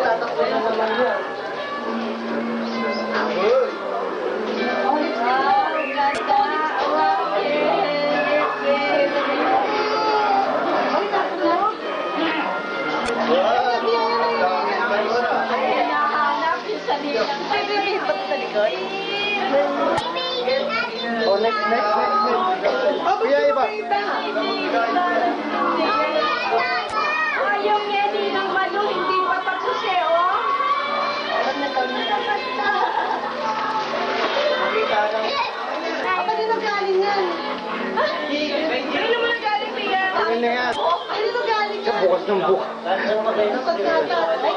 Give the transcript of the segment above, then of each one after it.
Tatakbo na naman yun. Oh, next. Kuya, iba. Yung yedi ng malo, hindi pa tapos oh. Apa din ang galing yan? Ano mo nagaling niya? Ano na yan? Ano na galing Sa yan? bukas ng bukas. Ay,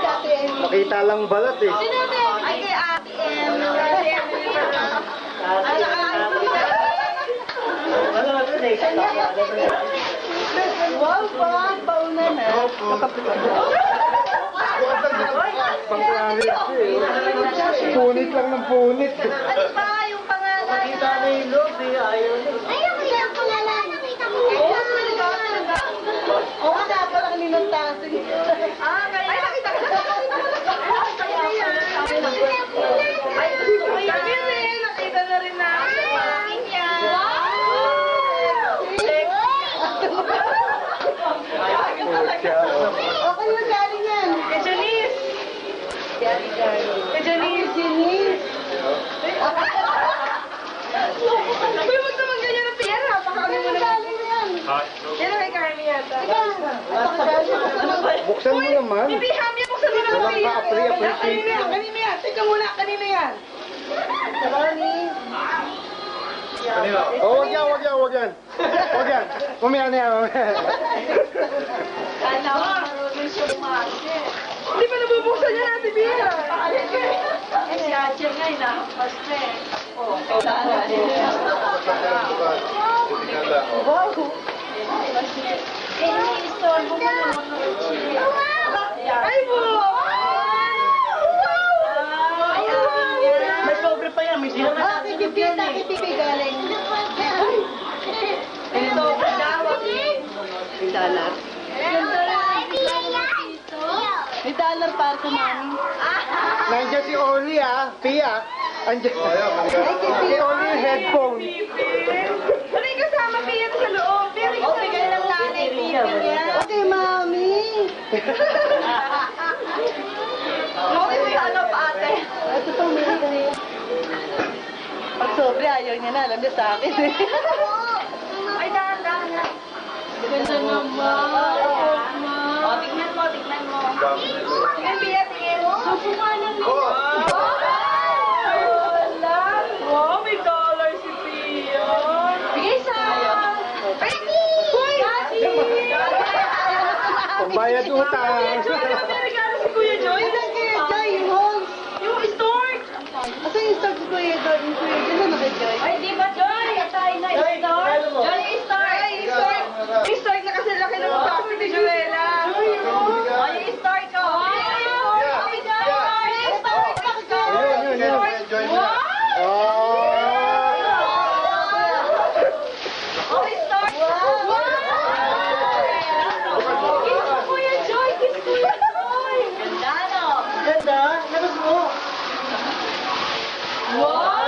Kati M. Nakita lang balat eh. Sino ate? Ay, kay Ate M. At saka, wow, pauna na. Pangklarit eh. Punit lang ng punit. Ano pa yung pangalan? Nakita na yung loob eh, ayaw na. Ayaw ko yung pangalan. Nakita mo. Oo, talaga. Oo, dapat ang ninuntasin. Kaya. Ay, nakita ko. Nakita na rin na. Okay na galing yan. Kay Janice. Kay Janice. Uy, huwag naman ganyan ang pera. Baka kami mo naman. Galing yan. Yan ang kay Carly yata. Buksan mo naman. Hindi, Hami, buksan mo naman. Walang ka-appreciate. Kanina yan. Teka muna, kanina yan. Oh, wag yan. Mamaya na yan. Sana ako marunong siya umarte. Hindi pa nabubuksan niya natin, Bia. Eh, si Acher nga, inahampas na eh. Oh, sana. Wow. Ini-istorbo mo naman ng Ay, po! May sobre pa yan, may sila na natin yung yan eh. Kipipi galing. Ito, dawag eh. Yung dollar. May dollar para sa mami. Nandiyan si Oli ah. Pia. Andiyan. Si Oli yung headphone. Ano yung kasama Pia sa loob? Pero yung Okay, lang nanay, pipi niya. Okay, mami. Okay, si ano pa ate? Ito to, mami. Pag sobre, ayaw niya na. Alam niya sa akin eh. Ay, dahan-dahan na. Ganda naman. O, tignan mo. Tingnan, Pia, tingin. Susukanan mo. Wow, may dollar si Pia. Bigay sa... Pambayad utang. May regalo si Kuya Joy. Ilan kaya, Joy? Yung homes. Yung store. Asa yung stock ko Kuya Joy? Yung Kuya Joy na kay Joy? Ay, di ba Joy? Tayo na store. ano mo? Joy, store. Yung store na kasi laki ng plastic ni Joella. O, yung store ko. Yun. Wow! Oh. Oh, yung store. Wow! Kiss mo, Kuya Joy. Kiss Kuya Joy. Ganda, no? Ganda, labas mo. Wow!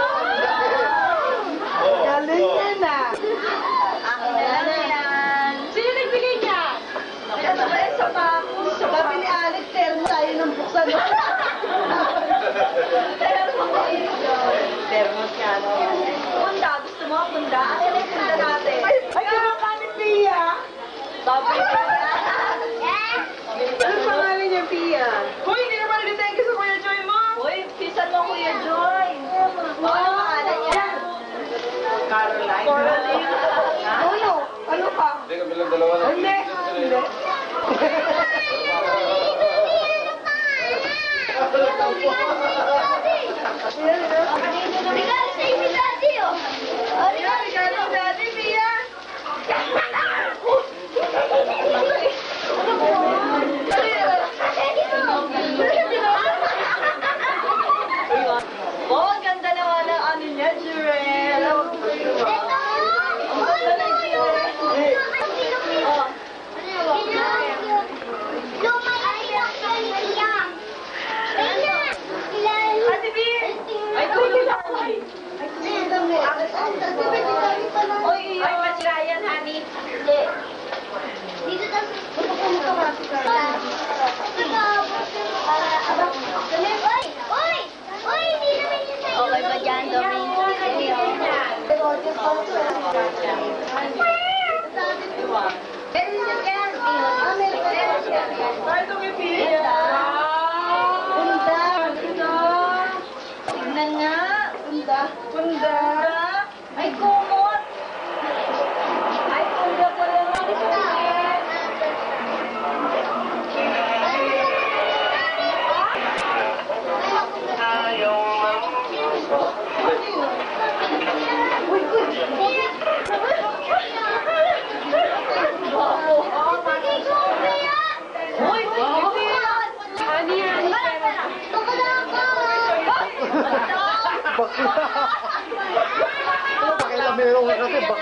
Galing yan ah. Akin na lang yan. Sino nagbigay niya? Pinasabay sa papus. Sabi ni Alex, termo tayo ng buksan. Termos niya, no? Punda, gusto mo? Punda? Ano yung punda natin? Ay, kamukha ni Pia. Sabi niya. Anong pangalan niya, Pia? Uy, hindi naman nag-thank you sa Kuya Joy mo. Uy, pisan mo Kuya Joy. Ano ang pangalan niya? Caroline. Caroline. Ano pa? Hindi kami lang dalawa na. Hindi. Regalo sa iyo, Daddy, oh. Regalo sa Daddy, Pia. Oh, ang ganda naman ng ano niya, Jurel. Oh,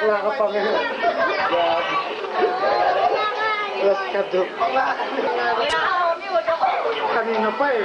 Wala ka pa ngayon. Plus ka doon. Kanina pa eh.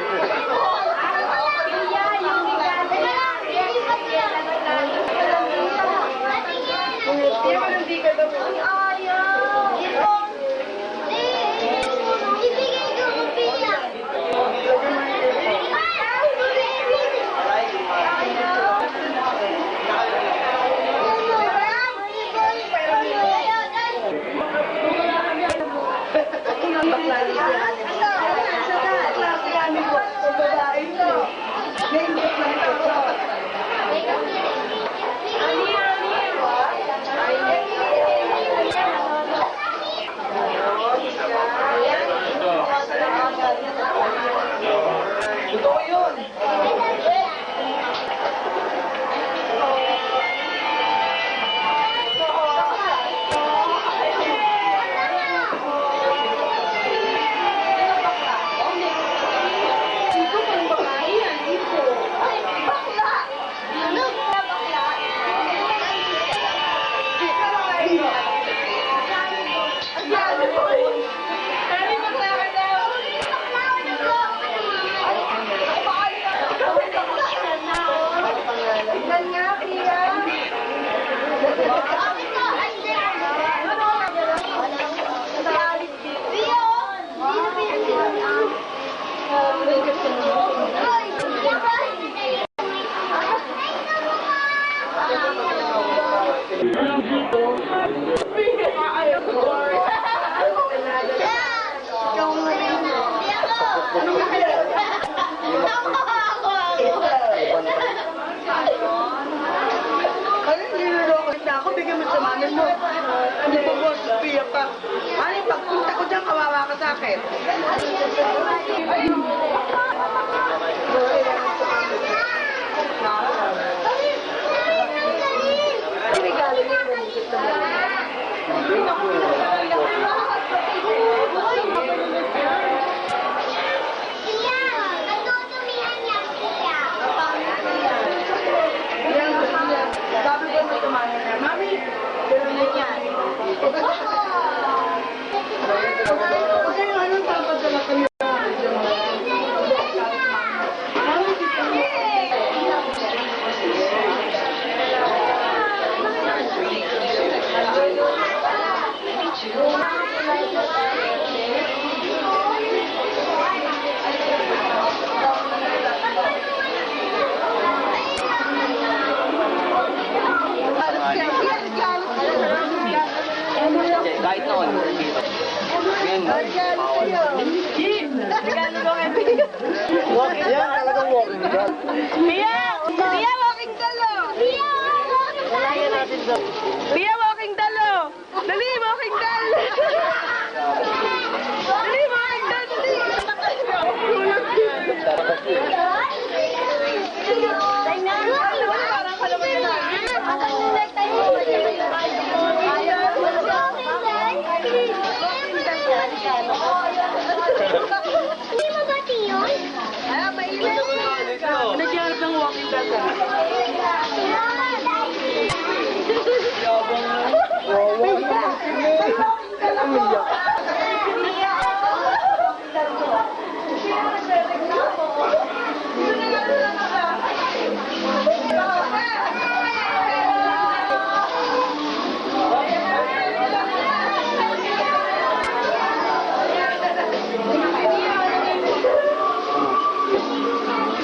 Pagpunta ko dyan, kawawa ka sa akin. Sabi ko sa tumahan na, Mami, gano'n na yan. Okay, anong tapos na lang kami? Kahit noon. Ngayon, Regalo mo kay Pia. Yan talagang walking dog. Pia! Pia, walking dalo! Lagyan natin sa... Pia, walking dalo! Dali, walking dalo! Dali, walking dalo! Parang kalaman na. Hindi mo ba yun? Ah, mainit. Naghanap ng walking dog.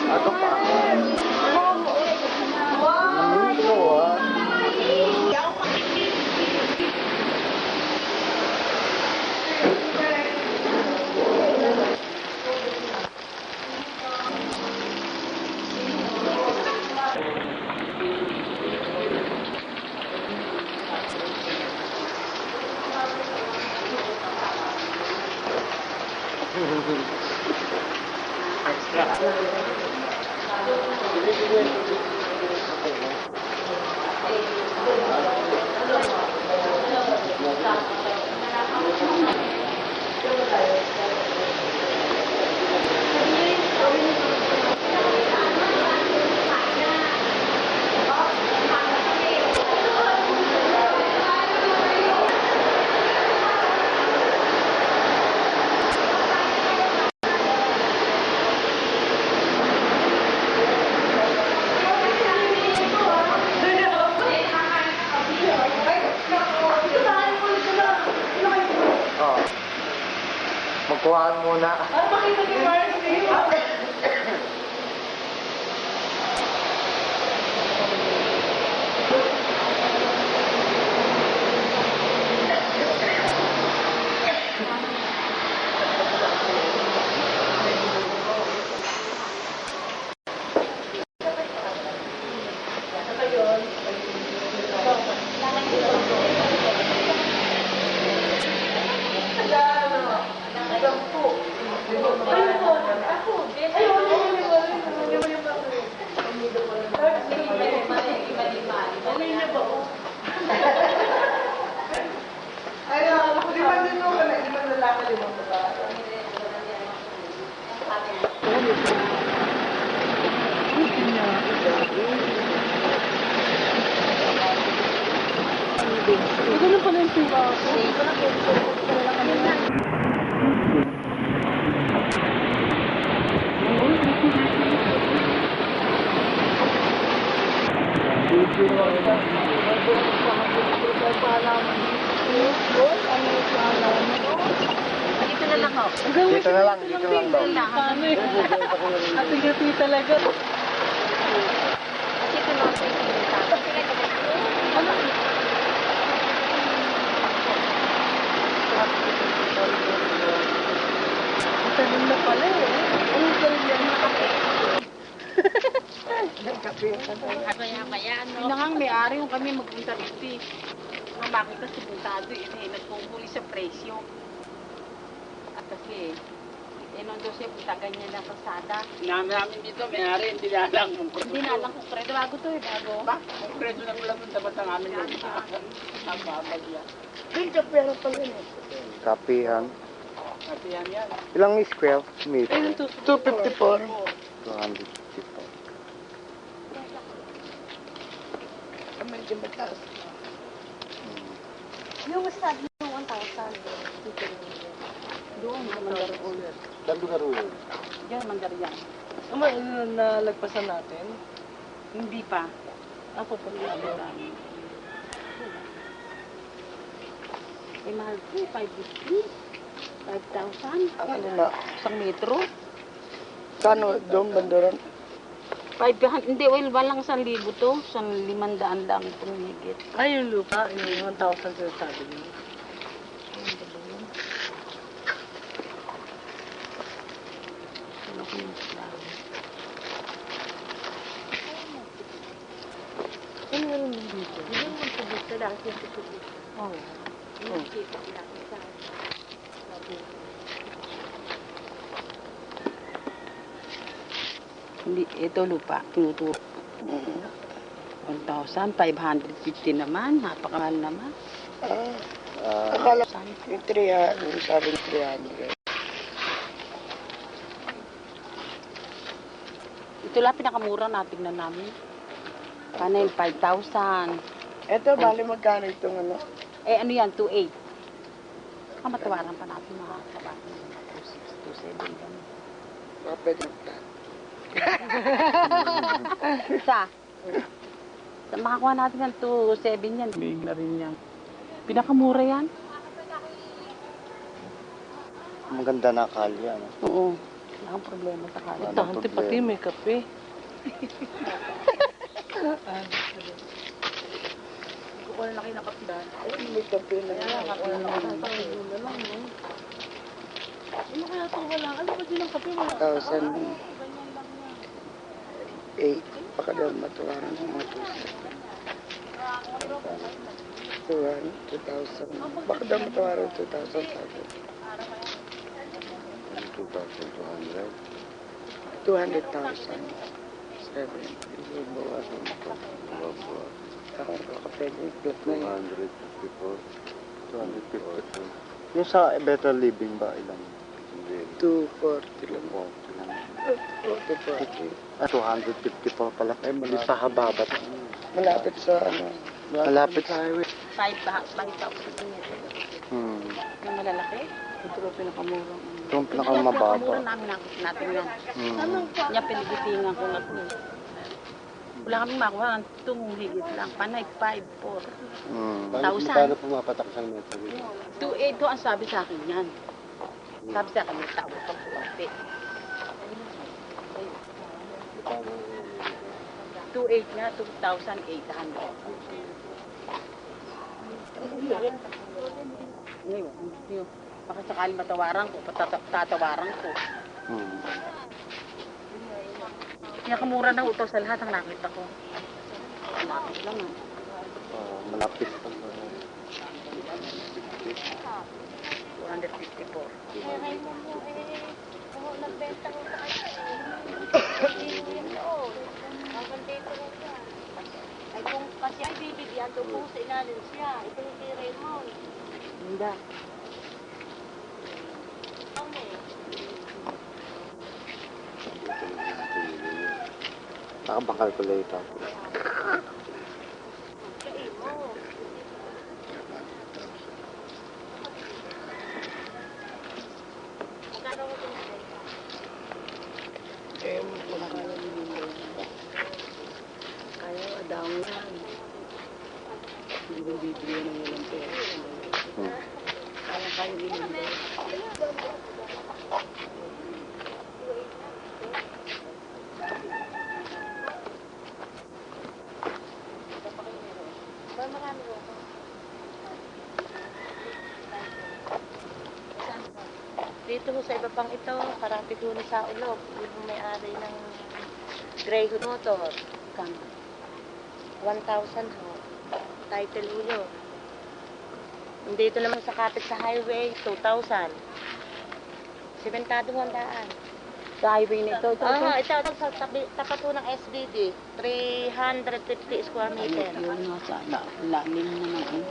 Ano pa? Magkuhaan muna. Ano makita ni Marcy? Ito na pala yung pila ako. Dito na lang ako. Dito na lang daw. Ati-gati talaga. Dito na ako. Tagal na pala eh. Ang galing yan na kape. Kaya, no? Pinangang may-ari yung kami magpunta rito eh. Nung makita si Puntado eh, nagpupuli sa presyo. At kasi, nung doon siya punta ganyan na pasada. Namin dito, may-ari, hindi na lang. Hindi na alam kung kredo. Bago to eh, bago. Ba? Kung kredo lang lang yung dapat ang amin yun. Nababag yan. Kapihan. At yan yan. Ilang square meter? 254. 254. Medyo mataas. Yung sabi ng 1,000. Doon, Mandaron. Dandugarulo. Diyan, Mandarian. Ano nalagpasan natin? Hindi pa. Ako pa rin. Eh, mahal ko eh, 550. 5,000. Ano na? Isang metro. Kano doon, Bandoran? 500, hindi, well, walang 1,000 to. 500 lang itong higit. Ay, yung lupa, yung 1,000 sinasabi niyo. Ano meron din dito? Yung magtubig ka lang, tubig. Oh. Oh. Hindi, ito lupa, tinuturo. 1,550 naman, napakamahal naman. Akala ko yung 300, yung sabi ng 300. Ito lang pinakamura natin na namin. Paano yung 5,000? Eto, bali magkano itong ano? Eh, ano yan, 2,800. Baka matawaran pa natin mga kabataan. 2,600, 2,700. ganun. Baka pwede magkano. Isa. Sa makakuha natin yan, 2,700 yan. Big na rin yan. Pinakamura yan. Maganda na kalya, no? Oo. Wala kang problema sa kanya. Wala. Tante pati may kape. Kukuha na kayo na kapitan. May kape na yan. Kukuha na kayo na kapitan. Ano kaya ito wala? Ano ba din ang kape? 1,008. Baka daw matawaran ng mga 2,000. Baka daw matawaran 2,000 sabi. 2,200. 200,000. 7. Bawasan mo pa. Bawa. Baka pwede i-plot na yun. 254. 254. Yung sa Better Living ba, ilan? Hindi. 240 lang. 240 lang. 240. 254 pala. Ay, mali sa hababat. Malapit sa ano. Malapit sa highway. 5,000. Hmm. Yung malalaki. Ito ba pinakamura? Ito ang pinakamababa. Pinakamura namin nakot natin yan. Hmm. Kanya pinigitingan ko na ito. Wala kaming makuha. Itong higit lang. Panay 5,400. Hmm. 1,000. pumapatak sa metro? 2,800 ang sabi sa akin yan. Sabi sa akin, may tao pang kumapit. 2,800 nga, 2,800. Ngayon, baka sakali matawaran ko, tatawaran ko. Pinakamura na ito sa lahat ang nakita ko. Malapit lang ah. Malapit. 254. Nagbenta ko sa kanya. Hanggang dito lang siya. Ay kung kasi ay bibigyan to kung sa ilalim siya. Ito yung kay Raymond. Hindi. Nakabang-calculator. Kaya daw nga. Hindi mo bibigyan ng walang pera. Kaya bibigyan. Dito ho sa iba pang ito, karapit ho ni sa ulog. Yung may-ari ng Greyhound Motor. Kang 1,000 ho. Title ho yun. Dito naman sa kapit sa highway, 2,000. Sementado ho ang daan. sa highway nito. Ito. Ito sa tapat ho ng SBD. 350 square meter. Yun nga sa lalim na ng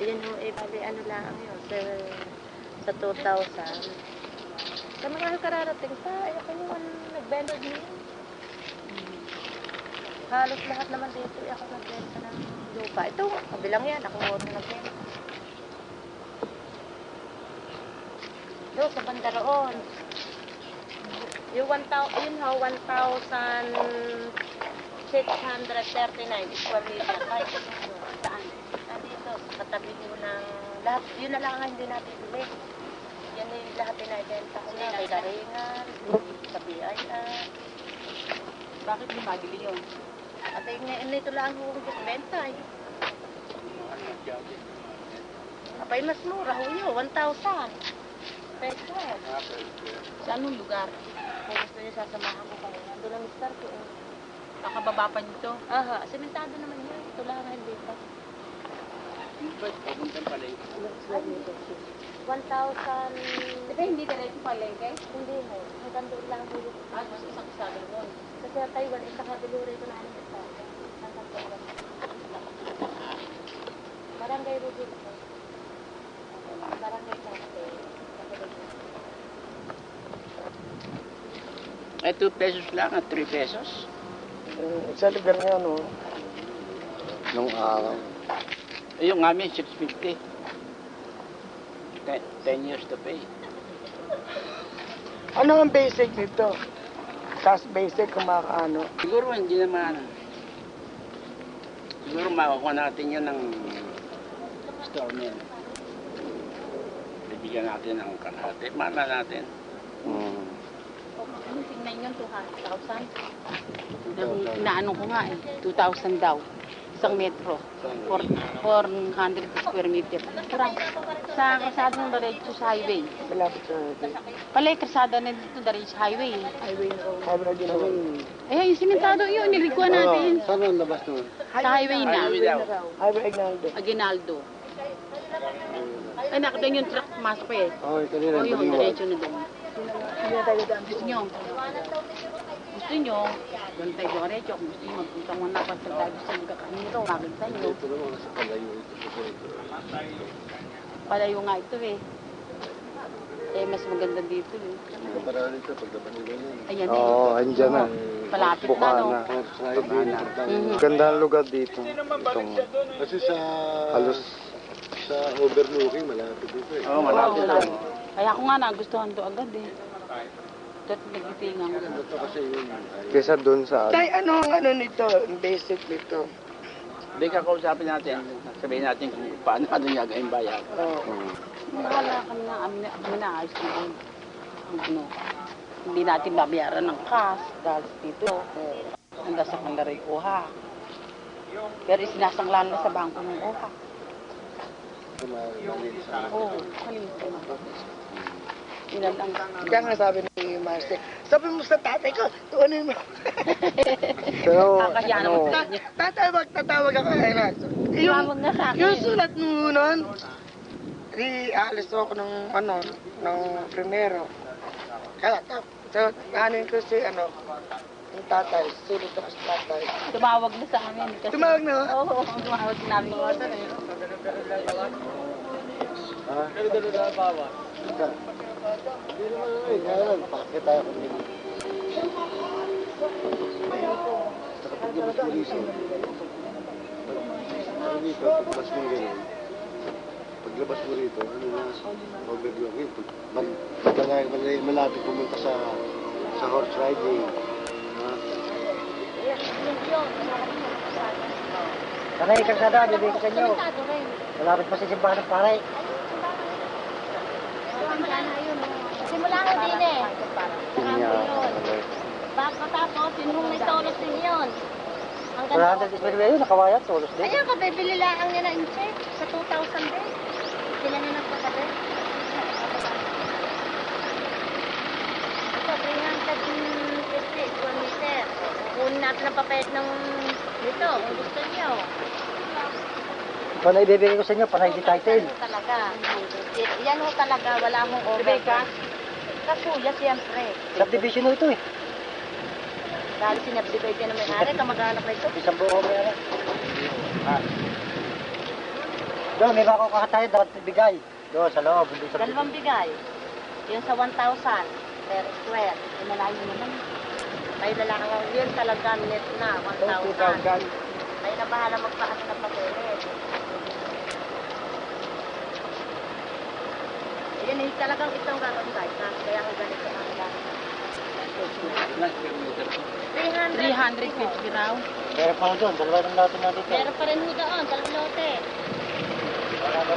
Yun ho, bali ano lang yun, sa 2,000. Sa mga kararating pa, ayoko yung nagbenta din. Halos lahat naman dito, ako nagbenta ng lupa. Ito, kabilang yan, ako mo nagbenta. Doon, sa banda roon. Yung 1,000, yun ho, 1,639 square meter. Kahit saan? Nandito, katabi nyo ng lahat. Yun na lang ang hindi natin bili. Yan na yung lahat pinabenta ko na. Kay Daringan, sa BIR. Bakit di mabili yun? At nito lang ang benta eh. Apay, mas mura ho yun, 1,000 pesos. Sa anong lugar? Kung gusto niyo sasamahan ko kayo, nandun ang mister ko eh. Kakababa pa nito. Aha, sementado naman yun. Ito lang ang hindi pa. Pupuntang pala yun. 1,000... Diba hindi diretso palengke? Hindi mo. Hanggang doon lang po yun. Gusto isang isang doon. Kasi sa Taiwan, isa kabiluri ko na ano ito. Hanggang doon. Barangay Rubin ko. Barangay Café. Ay, 2 pesos lang at 3 pesos. Sa lugar niya, no? Nung araw. Yung amin, 650. 10 years to pay. Ano ang basic nito? Cash basic kung makaano? Siguro hindi naman. Siguro makukuha natin yan ng store nila. Bibigyan natin ng kalahati. Mana natin. Anong tingnan yun? 200,000? Naano ko nga eh. 2,000 daw. Isang metro. 400 square meter. Kurang. Sa kalsada ng diretso sa highway. Malapit sa Palay, kalsada na dito diretso sa highway. highway na ginawa. Eh, yung simentado yun. Nilikuha natin. Saan ang labas nun? Sa highway na. Highway daw. Highway Aguinaldo. Aguinaldo. Ay, nakita yung truck pumasok eh. Oh, ito rin O ang yun, baliwan. diretso na doon. Gusto nyo? Gusto nyo? Doon tayo diretso. Kung gusto nyo, magpunta muna pa sa tayo sa magkakanito. Makita nyo. Palayo nga ito eh. Eh, mas maganda dito eh. Ayan eh. Oo, andyan na. Palapit Buka na, no? na. Mhm. Ganda ang lugar dito. Itong Kasi sa halos sa overlooking malapit dito eh. Oo, malapit Oo, lang. Kaya ako nga nagustuhan to agad eh. Dahil nagtitingan ko. Ito kasi yun. kesa doon sa Tay, ano ang ano nito? Ang basic nito? Hindi ka kausapin natin. Sabihin natin kung paano natin gagawin bayad. Oh. Bahala ka kami na ayos naman. Ano, hindi natin babayaran ng cash dahil dito. Hanggang sa secondary OHA. Pero isinasanglaan na sa bangko ng OHA. Oo, maliit naman. Ilan lang. Kaya nga sabi ni Master, sabi mo sa tatay ko, tuunin mo. Pero, Kakaya ano, naman. Tatawag ako. Iwawag na sa akin. Yung sulat mo nun, di aalis ako ng primero. Kaya, so, ano ko si, yung tatay, sulat ako sa tatay. Tumawag na sa amin. Kasi, Tumawag na? Oo, tumawag namin. ha? Hindi naman kaya lang, pakit tayo kung hindi. Sa paglabas mo dito, paglabas mo gano'n, paglabas mo rito, ano na, overlooking, malapit pumunta sa horse riding. Sanay kalsada, bibigay ko sa inyo. Malapit pa sa simbahan ng paray. Simula nga din eh. Tapos, yung may tolos din yun. Ang ganda. 100 ismil yun, nakawayat, tulos din. Ayun, kabibili lang niya na inche sa 2,000 din. Sila niya nagpakabe. Ito, 350 square meter. Kunin natin ang papel ng dito, kung gusto niyo. Ito na ibibigay ko sa inyo, panay di title. Yan ho talaga. Yan ho talaga, wala mong over. Kasuya, siyempre. Subdivision mo ito eh. Dahil sinabdivide yan ng may-ari, kamag-anak na ito. Isang buo may ano. Doon, may bako kakatayo, dapat bigay. Doon, sa loob, hindi sa Dalawang bigay. Yung sa 1,000 per square. Yung malayo naman. Kayo na lang ang yun talaga net na, 1,000. Kayo na bahala magpaas ng papeles. Yan eh, talagang itong gano'n guys. Kaya ang ganito ang lang. 350 raw. Pero pa doon, dalawa ng natin natin ito. Meron pa rin ho doon, dalawang lote. Kasama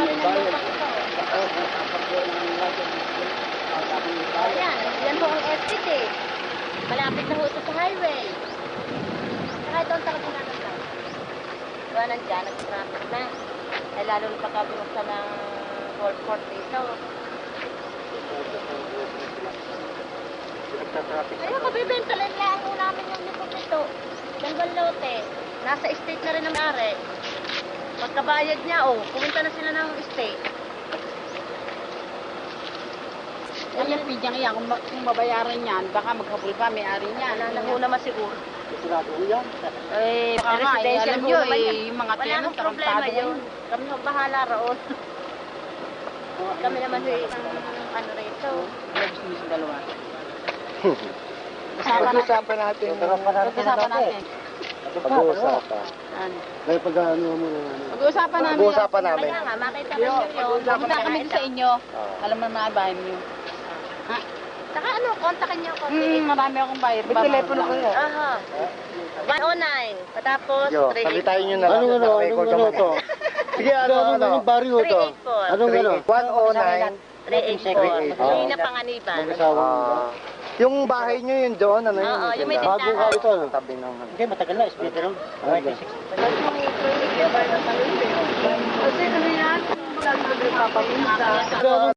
rin ang lupa ito. Ayan, yan po ang FTT. Malapit na ho ito sa highway. Saka doon talaga nakasal. Diba nandiyan, nag-traffic na. Ay lalo na pagkabinuksan ng golf court dito. Kaya kabibenta lang ho namin yung likod nito. Dalawang lote. Nasa estate na rin ang may-ari. Pagkabayad niya, pumunta na sila ng estate. Yan yung pidyang yan. Kung babayaran yan, baka maghabol pa, may-ari niya. Wala na ho naman siguro. Sigurado ko yan. Eh, baka nga, Residential alam ho nyo, naman yan. yung mga Wala tenant, nang problema tarantado yun. Kami ho bahala roon. Kami naman ho ano rito. Labas mo sa dalawa. Pag-usapan natin. Pag-usapan natin. Pag-uusapan. Ano? Dahil pag-ano mo na ano. Pag-usapan namin. Pag-uusapan namin. Kaya nga, makita ko yun. Pumunta kami sa inyo. Alam mo naman ang bahay niyo. Saka ano, kontakin niyo ako. Marami akong bayad. May telepono ko yan. Aha. 109. Patapos, Yo, 384. sabitain nyo na lang. Anong ano to? Sige, Anong barrio to? 384. Anong ano? 109. 384. Yung na panganiban. Mag-asawang Yung bahay nyo yun doon, ano yun? Oo, yung may bago ka tindahan. ito, ano? Tabi ng... Hindi, matagal na, speed road. Kasi ano yan? Lagi na papamisa.